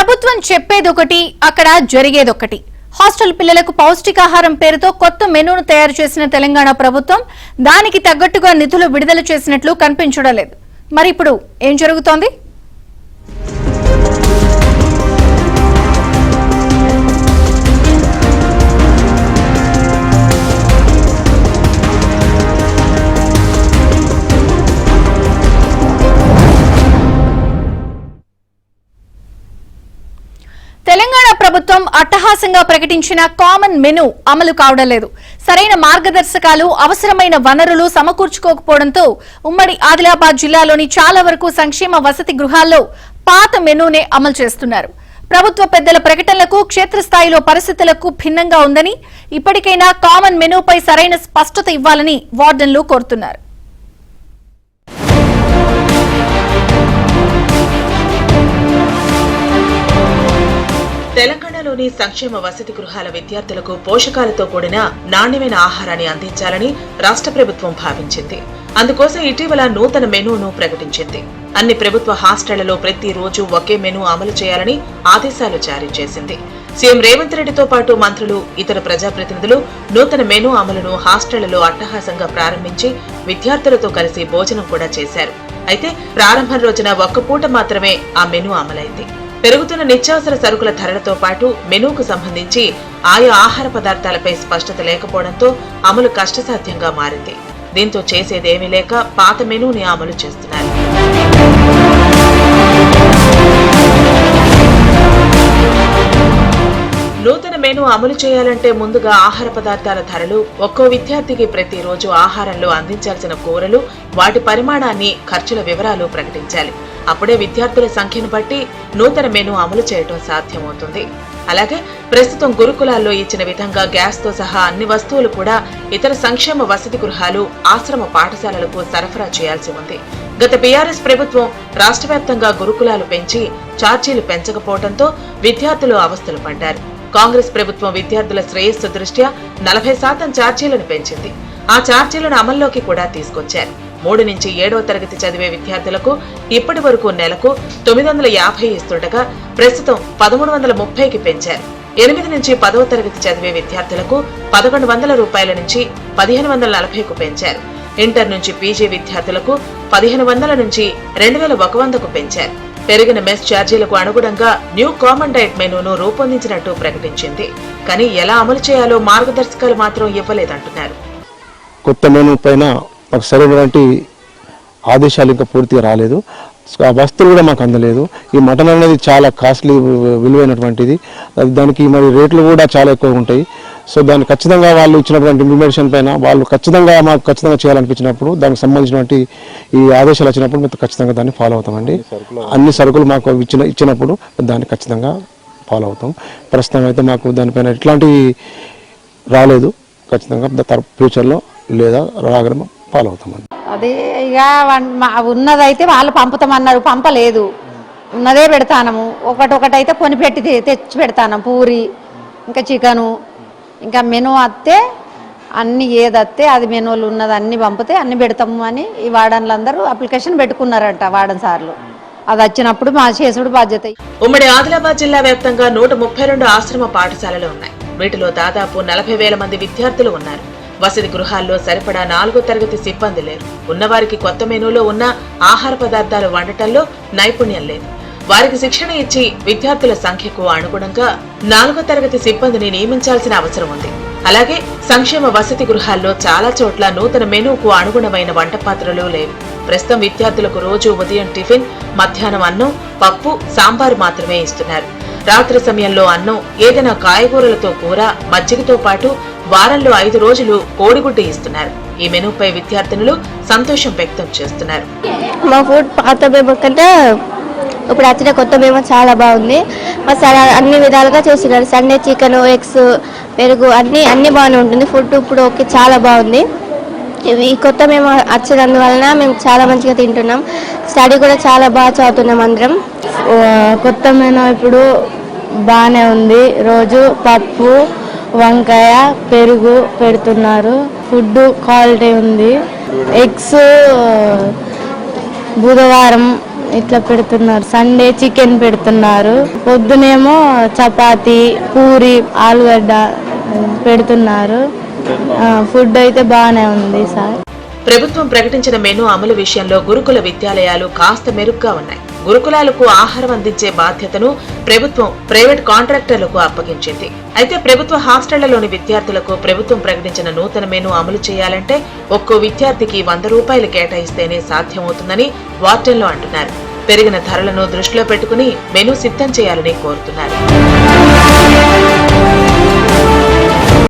ప్రభుత్వం చెప్పేదొకటి అక్కడ జరిగేదొకటి. హాస్టల్ పిల్లలకు పౌష్టికాహారం పేరుతో కొత్త మెనూను తయారు చేసిన తెలంగాణ ప్రభుత్వం దానికి తగ్గట్టుగా నిధులు విడుదల చేసినట్లు కనిపించడం లేదు. మరి ఇప్పుడు ఏం జరుగుతోంది? తెలంగాణ ప్రభుత్వం అట్టహాసంగా ప్రకటించిన కామన్ మెనూ అమలు కావడం లేదు. సరైన మార్గదర్శకాలు, అవసరమైన వనరులు సమకూర్చుకోకపోవడంతో ఉమ్మడి ఆదిలాబాద్ జిల్లాలోని చాలా వరకు సంక్షేమ వసతి గృహాల్లో పాత మెనూనే అమలు చేస్తున్నారు. ప్రభుత్వ పెద్దల ప్రకటనలకు క్షేత్రస్థాయిలో పరిస్థితులకు భిన్నంగా ఉందని, ఇప్పటికైనా కామన్ మెనూపై సరైన స్పష్టత ఇవ్వాలని వార్డెన్లు కోరుతున్నారు. తెలంగాణలోని సంక్షేమ వసతి గృహాల విద్యార్థులకు పోషకాలతో కూడిన నాణ్యమైన ఆహారాన్ని అందించాలని రాష్ట్ర ప్రభుత్వం భావించింది. అందుకోసం ఇటీవల నూతన మెనూను ప్రకటించింది. అన్ని ప్రభుత్వ హాస్టళ్లలో ప్రతిరోజు ఒకే మెనూ అమలు చేయాలని ఆదేశాలు జారీ చేసింది. సీఎం రేవంత్ రెడ్డితో పాటు మంత్రులు, ఇతర ప్రజాప్రతినిధులు నూతన మెనూ అమలును హాస్టళ్లలో అట్టహాసంగా ప్రారంభించి విద్యార్థులతో కలిసి భోజనం కూడా చేశారు. అయితే ప్రారంభం రోజున ఒక్క పూట మాత్రమే ఆ మెనూ అమలైంది. పెరుగుతున్న నిత్యావసర సరుకుల ధరలతో పాటు మెనూకు సంబంధించి ఆయా ఆహార పదార్థాలపై స్పష్టత లేకపోవడంతో అమలు కష్టసాధ్యంగా మారింది. దీంతో చేసేదేమీ లేక పాత మెనూని అమలు చేస్తున్నారు. నూతన మెనూ అమలు చేయాలంటే ముందుగా ఆహార పదార్థాల ధరలు, ఒక్కో విద్యార్థికి ప్రతిరోజు ఆహారంలో అందించాల్సిన కూరలు, వాటి పరిమాణాన్ని, ఖర్చుల వివరాలు ప్రకటించాలి. అప్పుడే విద్యార్థుల సంఖ్యను బట్టి నూతన మెనూ అమలు చేయడం సాధ్యమవుతుంది. అలాగే ప్రస్తుతం గురుకులాల్లో ఇచ్చిన విధంగా గ్యాస్తో సహా అన్ని వస్తువులు కూడా ఇతర సంక్షేమ వసతి గృహాలు, ఆశ్రమ పాఠశాలలకు సరఫరా చేయాల్సి ఉంది. గత బీఆర్ఎస్ ప్రభుత్వం రాష్ట్ర వ్యాప్తంగా గురుకులాలు పెంచి ఛార్జీలు పెంచకపోవడంతో విద్యార్థులు అవస్థలు పడ్డారు. కాంగ్రెస్ ప్రభుత్వం విద్యార్థుల శ్రేయస్సు దృష్ట్యా 40% ఛార్జీలను పెంచింది. ఆ ఛార్జీలను అమల్లోకి కూడా తీసుకొచ్చారు. 3 నుంచి 7వ తరగతి చదివే విద్యార్థులకు ఇప్పటి వరకు నెలకు 950 ఇస్తుండగా ప్రస్తుతం 1330కి పెంచారు. 8 నుంచి 10వ తరగతి చదివే విద్యార్థులకు 1100 రూపాయల నుంచి 1540కు పెంచారు. ఇంటర్ నుంచి పీజీ విద్యార్థులకు 1500 నుంచి 2100కు పెంచారు. పెరిగిన మెస్ ఛార్జీలకు అనుగుణంగా న్యూ కామన్ డైట్ మెనూను రూపొందించినట్టు ప్రకటించింది. కానీ ఎలా అమలు చేయాలో మార్గదర్శకాలు మాత్రం ఇవ్వలేదంటున్నారు. కొత్త మెనూ పైన మాకు సరైనటువంటి ఆదేశాలు ఇంకా పూర్తిగా రాలేదు. ఆ వస్తువులు కూడా మాకు అందలేదు. ఈ మటన్ అనేది చాలా కాస్ట్లీ, విలువైనటువంటిది. దానికి మరి రేట్లు కూడా చాలా ఎక్కువ ఉంటాయి. సో దాన్ని ఖచ్చితంగా వాళ్ళు ఇచ్చినటువంటి ఇంప్లిమెంటేషన్ పైన వాళ్ళు మాకు ఖచ్చితంగా చేయాలనిపించినప్పుడు, దానికి సంబంధించినటువంటి ఈ ఆదేశాలు వచ్చినప్పుడు మేము ఖచ్చితంగా దాన్ని ఫాలో అవుతామండి. అన్ని సరుకులు మాకు ఇచ్చినప్పుడు దాన్ని ఖచ్చితంగా ఫాలో అవుతాం. ప్రస్తుతం అయితే మాకు దానిపైన ఎట్లాంటి రాలేదు. ఖచ్చితంగా ఫ్యూచర్లో లేదా రాగడం ఫాలో అవుతామండి. అదే ఇక ఉన్నదైతే వాళ్ళు పంపుతామన్నారు, పంపలేదు. ఉన్నదే పెడతాము. ఒకటైతే కొని పెట్టి తెచ్చి పెడతాను. పూరి, ఇంకా చికెను, ఇంకా మెనూ వస్తే అన్ని ఏదత్తే అది మెనూలు ఉన్నది అన్ని పంపితే అన్ని పెడతాము అని ఈ వార్డన్లందరూ అప్లికేషన్ పెట్టుకున్నారంట. వార్డన్ సార్లు అది వచ్చినప్పుడు మా చేసుడు బాధ్యత. ఉమ్మడి ఆదిలాబాద్ జిల్లా వ్యాప్తంగా 132 ఆశ్రమ పాఠశాలలు ఉన్నాయి. వీటిలో దాదాపు 40,000 మంది విద్యార్థులు ఉన్నారు. వసతి గృహాల్లో సరిపడా 4వ తరగతి సిబ్బంది లేరు. ఉన్నవారికి కొత్త మెనూలో ఉన్న ఆహార పదార్థాలు వండటంలో నైపుణ్యం లేదు. వారికి శిక్షణ ఇచ్చి విద్యార్థుల సంఖ్యకు అనుగుణంగా 4వ తరగతి సిబ్బందిని నియమించాల్సిన అవసరం ఉంది. అలాగే సంక్షేమ వసతి గృహాల్లో చాలా చోట్ల నూతన మెనూకు అనుగుణమైన వంట పాత్రలు లేవు. ప్రస్తుతం విద్యార్థులకు రోజు ఉదయం టిఫిన్, మధ్యాహ్నం అన్నం, పప్పు, సాంబారు మాత్రమే ఇస్తున్నారు. రాత్రి సమయంలో అన్నం, ఏదైనా కాయగూరలతో కూర, మజ్జిగతో పాటు వారంలో 5 రోజులు కోడిగుడ్డు ఇస్తున్నారు. ఈ మెనూపై విద్యార్థినులు సంతోషం వ్యక్తం చేస్తున్నారు. మా ఫుడ్ పాత మెనూ కంటే ఇప్పుడు వచ్చిన కొత్త మెనూ చాలా బాగుంది. మసాలా అన్ని విధాలుగా చేస్తున్నారు. సండే చికెన్, ఎగ్స్, పెరుగు అన్ని బాగానే ఉంటుంది. ఫుడ్ ఇప్పుడు ఓకే, చాలా బాగుంది. ఈ కొత్త మెనూ వచ్చినందువలన మేము చాలా మంచిగా తింటున్నాం. స్టడీ కూడా చాలా బాగా చదువుతున్నాం అందరం. కొత్త మెనూ ఇప్పుడు బాగానే ఉంది. రోజు పప్పు, వంకాయ, పెరుగు పెడుతున్నారు. ఫుడ్ క్వాలిటీ ఉంది. ఎగ్స్ బుధవారం ఇట్లా పెడుతున్నారు. సండే చికెన్ పెడుతున్నారు. పొద్దునేమో చపాతి, పూరి, ఆలుగడ్డ పెడుతున్నారు. ఫుడ్ అయితే బాగానే ఉంది సార్. ప్రభుత్వం ప్రకటించిన మెనూ అమలు విషయంలో గురుకుల విద్యాలయాలు కాస్త మెరుగ్గా ఉన్నాయి. గురుకులాలకు ఆహారం అందించే బాధ్యతను ప్రభుత్వం ప్రైవేట్ కాంట్రాక్టర్లకు అప్పగించింది. అయితే ప్రభుత్వ హాస్టళ్లలోని విద్యార్థులకు ప్రభుత్వం ప్రకటించిన నూతన మెనూ అమలు చేయాలంటే ఒక్కో విద్యార్థికి 100 రూపాయలు కేటాయిస్తేనే సాధ్యమవుతుందని వార్డెన్లు అంటున్నారు. పెరిగిన ధరలను దృష్టిలో పెట్టుకుని మెనూ సిద్ధం చేయాలని కోరుతున్నారు.